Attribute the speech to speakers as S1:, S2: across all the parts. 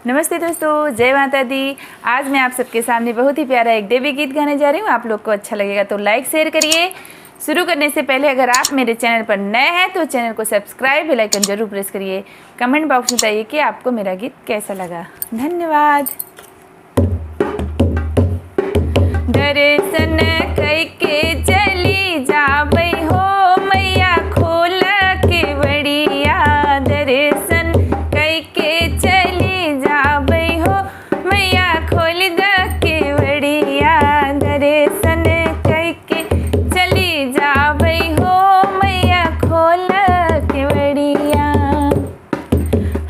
S1: नमस्ते दोस्तों, जय माता दी। आज मैं आप सबके सामने बहुत ही प्यारा एक देवी गीत गाने जा रही हूँ। आप लोग को अच्छा लगेगा तो लाइक शेयर करिए। शुरू करने से पहले अगर आप मेरे चैनल पर नए हैं तो चैनल को सब्सक्राइब, बेल आइकन जरूर प्रेस करिए। कमेंट बॉक्स में बताइए कि आपको मेरा गीत कैसा लगा। धन्यवाद। दर्शन करके चली जाबई हो मैया खोल के बड़िया। दर्शन करके चली जाबई हो मैया खोल द के बड़िया। दर्शन करके चली जाबई हो मैया खोल के बड़िया।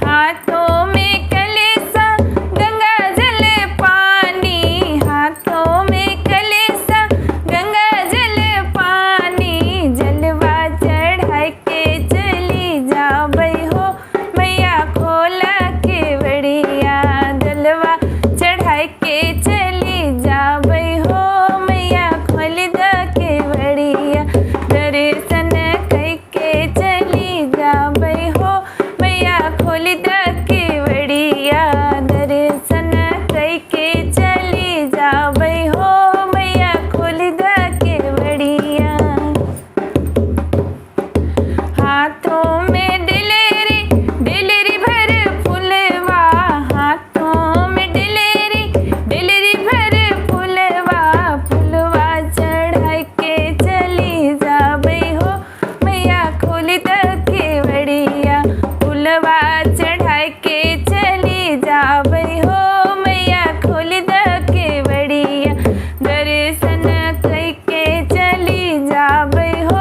S1: हाथों में कलेसा गंगा जल पानी, हाथों में कलेसा गंगा जल पानी। जलवा चढ़ा के चली जाबई हो मैया खोल के बड़िया। जलवा चढ़ा के चली जाबई हो मैया खोल द के बड़िया। दर्शन करके चली जाबई हो मैया खोल द के बड़िया। दर्शन करके चली जाबई हो मैया खोल द के बड़िया। हाथों में डिलेरी डिलेरी भर फुलवा, हाथों में डिलेरी डिलेरी भर फुलवा। फुलवा चढ़ा के चली जाबई हो मैया खोल द के बड़िया। फुलवा चढ़ा के चली जाबई हो मैया खोल द के बड़िया। दर्शन करके चली जाबई हो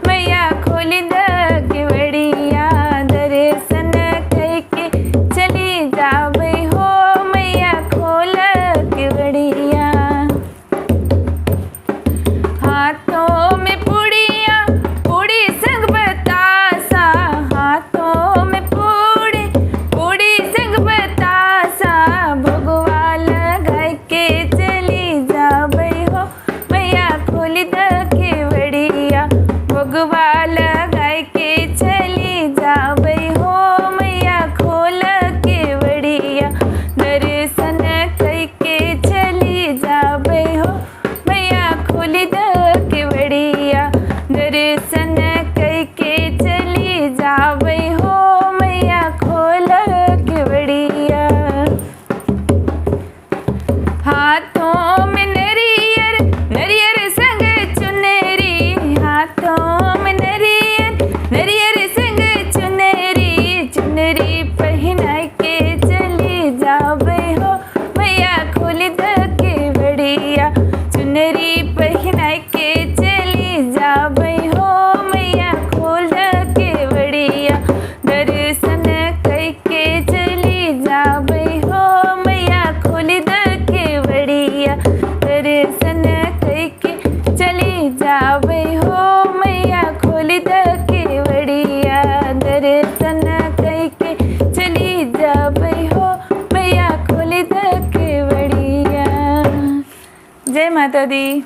S1: मैया खोल द के बड़िया। दर्शन करके चली जाबई हो मैया खोल के बड़िया। हाथों में पुड़िया पूड़ी संग बतासा, हाथों में पूड़ी पूड़ी संग बतासा। भगवा लगा के चली जाबई हो मैया खोल द के बड़िया। भगवा लगा के चली जाबई हो मैया खोल के बड़िया। दर्शन करके चली जाबई हो मैया खोल द के बड़िया। दर्शन करके चली जाबई हो मैया खोल के बड़िया। हाथों में नरियर नरियर संग चुनरी, हाथों में नरियर नरियर संग चुनरी। चुनरी पहना के चली जाबई हो मैया खोल द के बड़िया। चुनरी पहना के चली जाबई हो मैया खोल द के बड़िया। दर्शन करके चली जाबई हो मैया खोल द के बड़िया। दर्शन करके चली जाबई हो मैया खोल द के बड़िया। दर्शन करके चली जाबई हो मैया खोल द के बड़िया। जय माता दी।